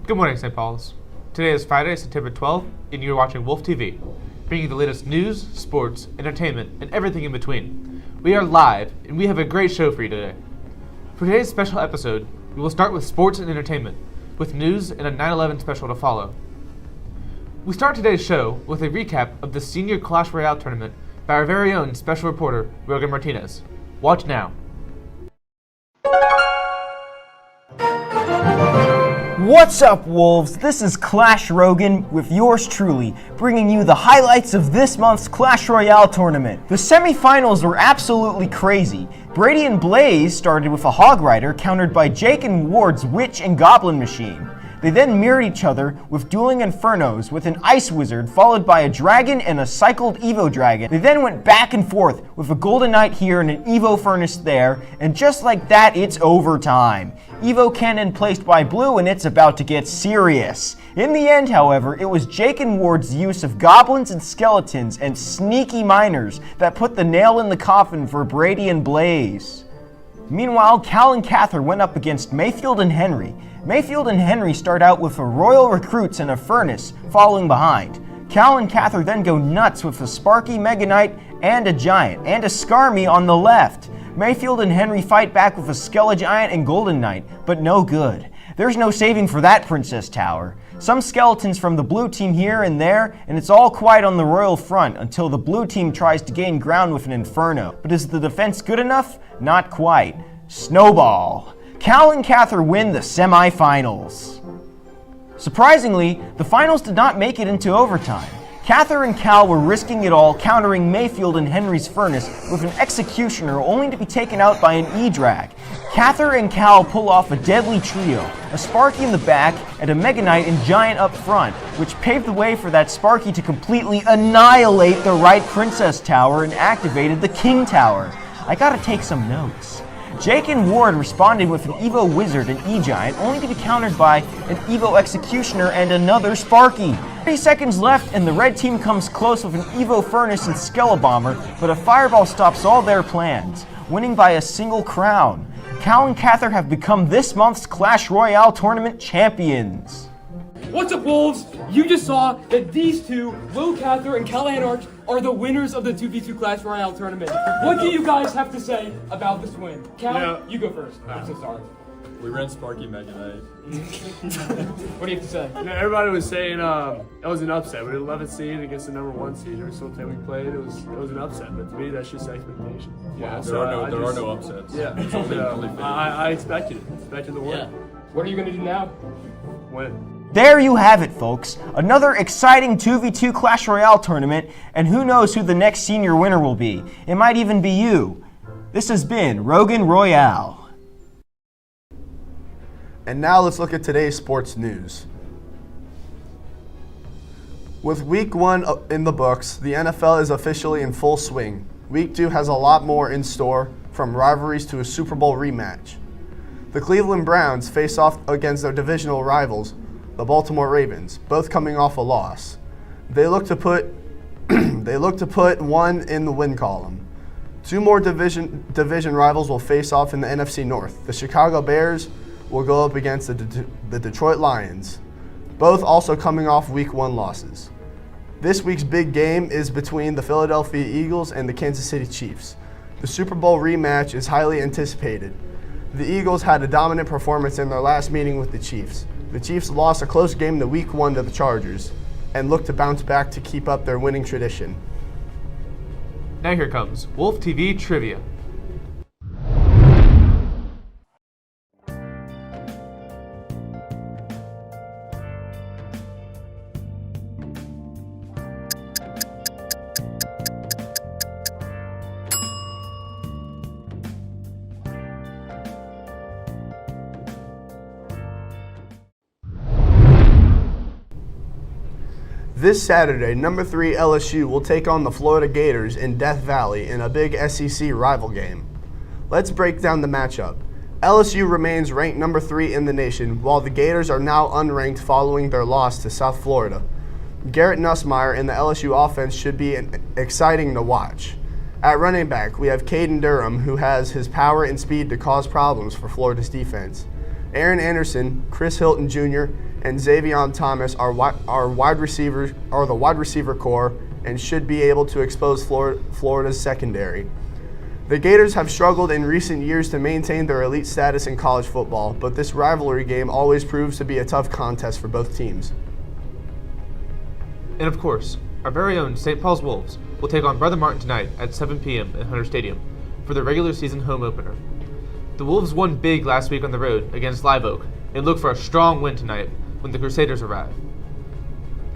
Good morning, St. Paul's. Today is Friday, September 12th, and you're watching Wolf TV, bringing you the latest news, sports, entertainment, and everything in between. We are live, and we have a great show for you today. For today's special episode, we will start with sports and entertainment, with news and a 9/11 special to follow. We start today's show with a recap of the Senior Clash Royale tournament by our very own special reporter, Rogan Martinez. Watch now. What's up, Wolves? This is Clash Rogan with yours truly, bringing you the highlights of this month's Clash Royale tournament. The semifinals were absolutely crazy. Brady and Blaze started with a Hog Rider countered by Jake and Ward's Witch and Goblin Machine. They then mirrored each other with Dueling Infernos with an Ice Wizard followed by a Dragon and a Cycled Evo Dragon. They then went back and forth with a Golden Knight here and an Evo Furnace there, and just like that, it's overtime. Evo Cannon placed by Blue, and it's about to get serious. In the end, however, it was Jake and Ward's use of Goblins and Skeletons and Sneaky Miners that put the nail in the coffin for Brady and Blaze. Meanwhile, Cal and Cather went up against Mayfield and Henry. Mayfield and Henry start out with a Royal Recruits and a Furnace following behind. Cal and Cather then go nuts with a Sparky Mega Knight and a Giant, and a Skarmy on the left. Mayfield and Henry fight back with a Skelegiant and Golden Knight, but no good. There's no saving for that Princess Tower. Some skeletons from the blue team here and there, and it's all quiet on the royal front until the blue team tries to gain ground with an Inferno. But is the defense good enough? Not quite. Snowball. Cal and Cather win the semifinals. Surprisingly, the finals did not make it into overtime. Cather and Cal were risking it all, countering Mayfield and Henry's Furnace with an Executioner only to be taken out by an E-Drag. Cather and Cal pull off a deadly trio, a Sparky in the back and a Mega Knight and Giant up front, which paved the way for that Sparky to completely annihilate the right Princess Tower and activated the King Tower. I gotta take some notes. Jake and Ward responded with an Evo Wizard and E-Giant, only to be countered by an Evo Executioner and another Sparky. 30 seconds left and the red team comes close with an Evo Furnace and Skelebomber, but a Fireball stops all their plans, winning by a single crown. Cal and Cather have become this month's Clash Royale tournament champions. What's up, Wolves? You just saw that these two, Will Cather and Callahan Arch, are the winners of the 2v2 Clash Royale tournament. What do you guys have to say about this win? Cal, you go first. I'm so sorry. We ran Sparky Mega Knight. What do you have to say? Everybody was saying it was an upset. We were 11th seed against the number 1 seed. Every single time we played, it was an upset. But to me, that's just expectation. Yeah, there are no upsets. Yeah, it's only I expected it. Expected the win. Yeah. What are you going to do now? Win. There you have it, folks. Another exciting 2v2 Clash Royale tournament, and who knows who the next senior winner will be. It might even be you. This has been Rogan Royale. And now let's look at today's sports news. With Week 1 in the books, the NFL is officially in full swing. Week 2 has a lot more in store, from rivalries to a Super Bowl rematch. The Cleveland Browns face off against their divisional rivals, the Baltimore Ravens, both coming off a loss. They look to put one in the win column. 2 more division rivals will face off in the NFC North. The Chicago Bears will go up against the Detroit Lions, both also coming off Week 1 losses. This week's big game is between the Philadelphia Eagles and the Kansas City Chiefs. The Super Bowl rematch is highly anticipated. The Eagles had a dominant performance in their last meeting with the Chiefs. The Chiefs lost a close game in Week 1 to the Chargers and look to bounce back to keep up their winning tradition. Now here comes Wolf TV Trivia. This Saturday, number 3 LSU will take on the Florida Gators in Death Valley in a big SEC rival game. Let's break down the matchup. LSU remains ranked number 3 in the nation, while the Gators are now unranked following their loss to South Florida. Garrett Nussmeier and the LSU offense should be exciting to watch. At running back, we have Caden Durham, who has his power and speed to cause problems for Florida's defense. Aaron Anderson, Chris Hilton Jr., and Xavion Thomas are the wide receiver core and should be able to expose Florida's secondary. The Gators have struggled in recent years to maintain their elite status in college football, but this rivalry game always proves to be a tough contest for both teams. And of course, our very own St. Paul's Wolves will take on Brother Martin tonight at 7 p.m. at Hunter Stadium for the regular season home opener. The Wolves won big last week on the road against Live Oak and look for a strong win tonight when the Crusaders arrive.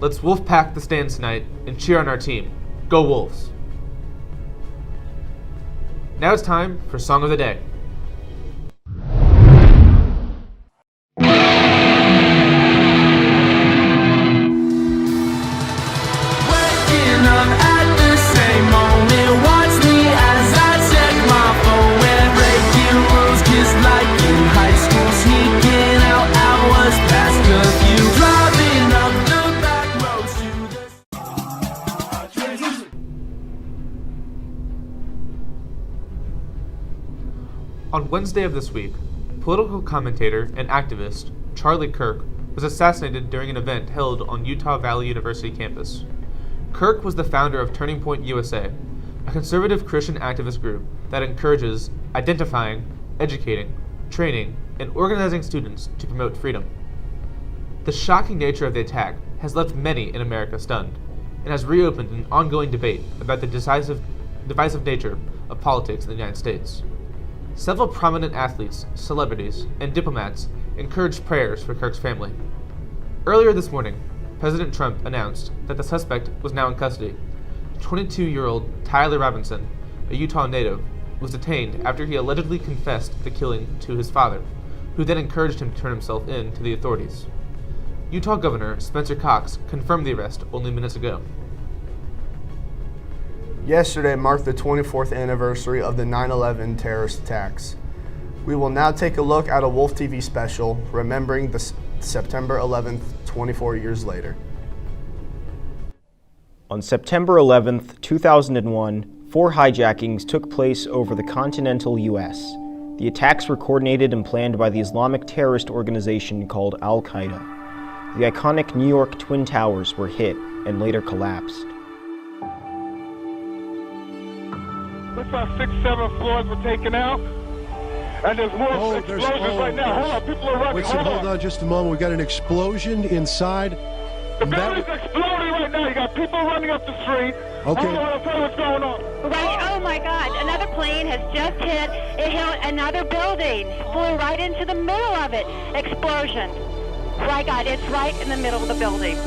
Let's Wolf pack the stands tonight and cheer on our team. Go Wolves! Now it's time for Song of the Day. On Wednesday of this week, political commentator and activist Charlie Kirk was assassinated during an event held on Utah Valley University campus. Kirk was the founder of Turning Point USA, a conservative Christian activist group that encourages identifying, educating, training, and organizing students to promote freedom. The shocking nature of the attack has left many in America stunned and has reopened an ongoing debate about the divisive nature of politics in the United States. Several prominent athletes, celebrities, and diplomats encouraged prayers for Kirk's family. Earlier this morning, President Trump announced that the suspect was now in custody. 22-year-old Tyler Robinson, a Utah native, was detained after he allegedly confessed the killing to his father, who then encouraged him to turn himself in to the authorities. Utah Governor Spencer Cox confirmed the arrest only minutes ago. Yesterday marked the 24th anniversary of the 9/11 terrorist attacks. We will now take a look at a Wolf TV special remembering the September 11th, 24 years later. On September 11th, 2001, 4 hijackings took place over the continental U.S. The attacks were coordinated and planned by the Islamic terrorist organization called Al-Qaeda. The iconic New York Twin Towers were hit and later collapsed. Looks like 6, 7 floors were taken out. And there's more explosions right now. Hold on, people are running. Wait, hold on just a moment. We got an explosion inside. The building's exploding right now. You got people running up the street. Okay. Hold on, I'll tell you what's going on. Right, oh my God, another plane has just hit. It hit another building. Flew right into the middle of it. Explosion. My God, it's right in the middle of the building.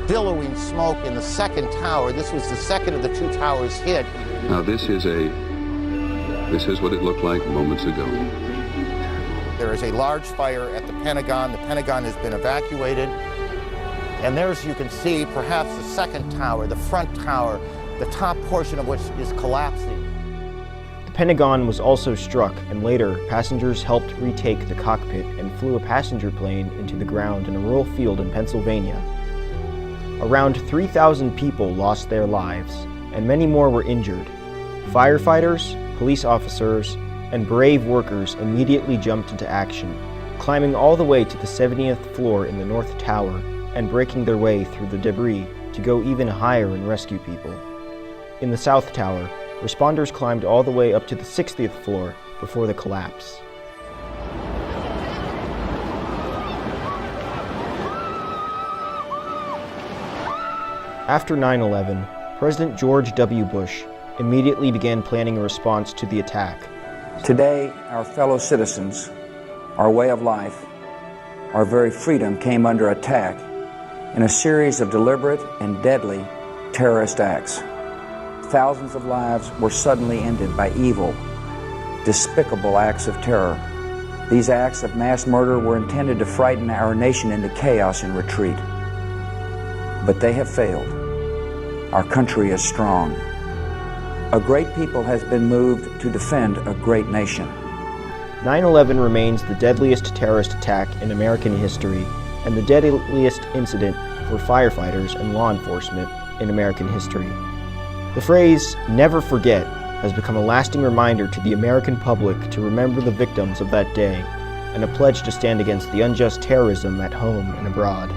Billowing smoke in the second tower. This was the second of the 2 towers hit. Now this is what it looked like moments ago. There is a large fire at the Pentagon. The Pentagon has been evacuated. And there's, you can see, perhaps the second tower, the front tower, the top portion of which is collapsing. The Pentagon was also struck, and later, passengers helped retake the cockpit and flew a passenger plane into the ground in a rural field in Pennsylvania. Around 3,000 people lost their lives, and many more were injured. Firefighters, police officers, and brave workers immediately jumped into action, climbing all the way to the 70th floor in the North Tower and breaking their way through the debris to go even higher and rescue people. In the South Tower, responders climbed all the way up to the 60th floor before the collapse. After 9/11, President George W. Bush immediately began planning a response to the attack. Today, our fellow citizens, our way of life, our very freedom came under attack in a series of deliberate and deadly terrorist acts. Thousands of lives were suddenly ended by evil, despicable acts of terror. These acts of mass murder were intended to frighten our nation into chaos and retreat. But they have failed. Our country is strong. A great people has been moved to defend a great nation. 9/11 remains the deadliest terrorist attack in American history and the deadliest incident for firefighters and law enforcement in American history. The phrase, "never forget," has become a lasting reminder to the American public to remember the victims of that day and a pledge to stand against the unjust terrorism at home and abroad.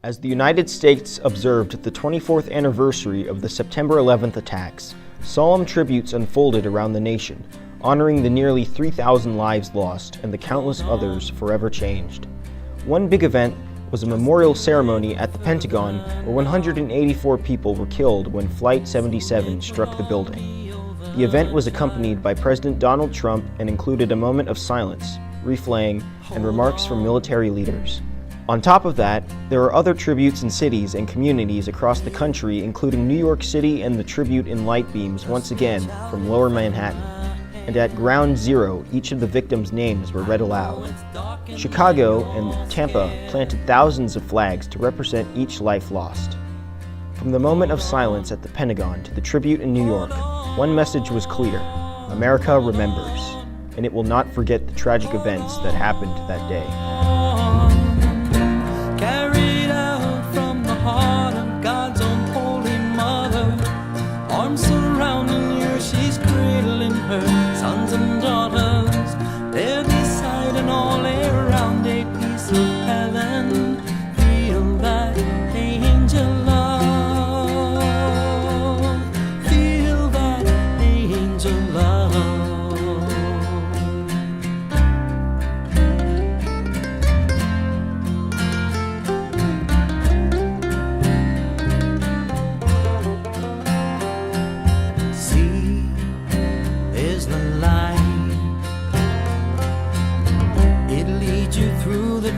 As the United States observed the 24th anniversary of the September 11th attacks, solemn tributes unfolded around the nation, honoring the nearly 3,000 lives lost and the countless others forever changed. One big event was a memorial ceremony at the Pentagon where 184 people were killed when Flight 77 struck the building. The event was accompanied by President Donald Trump and included a moment of silence, reflaying, and remarks from military leaders. On top of that, there are other tributes in cities and communities across the country, including New York City and the tribute in light beams once again from Lower Manhattan. And at Ground Zero, each of the victims' names were read aloud. Chicago and Tampa planted thousands of flags to represent each life lost. From the moment of silence at the Pentagon to the tribute in New York, one message was clear: America remembers, and it will not forget the tragic events that happened that day. Carried out from the heart of God's own holy mother, arms surrounding her, she's cradling her sons and daughters. They're beside and all around a piece of heaven. Feel that angel love. Feel that angel love.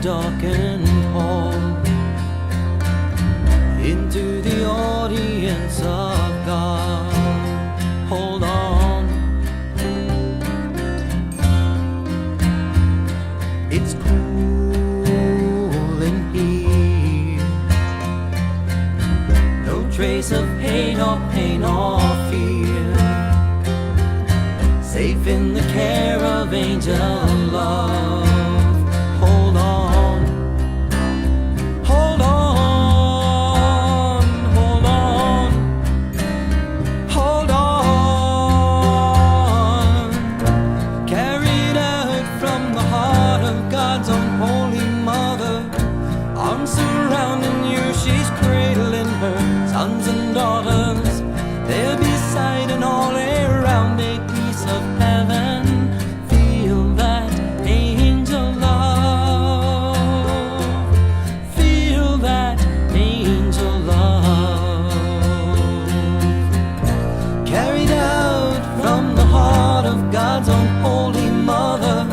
Darkened hall into the audience of God. Hold on, it's cool in here. No trace of hate or pain or fear. Safe in the care of angel love. Sons and daughters, they're beside and all around a piece of heaven. Feel that angel love. Feel that angel love. Carried out from the heart of God's own holy mother,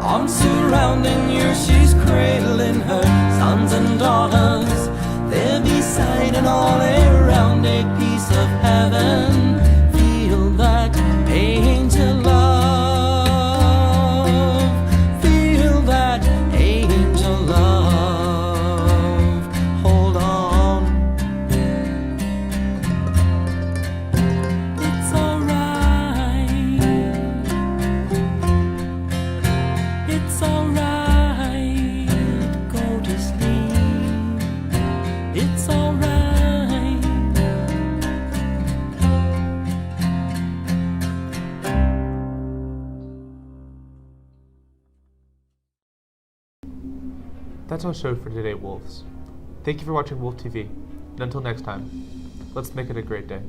arms surrounding you, she's cradling her sons and daughters. They're beside and all around a piece of heaven. Feel that angel love. Feel that angel love. Hold on. It's alright. It's alright. Go to sleep. It's alright. That's our show for today, Wolves. Thank you for watching Wolf TV, and until next time, let's make it a great day.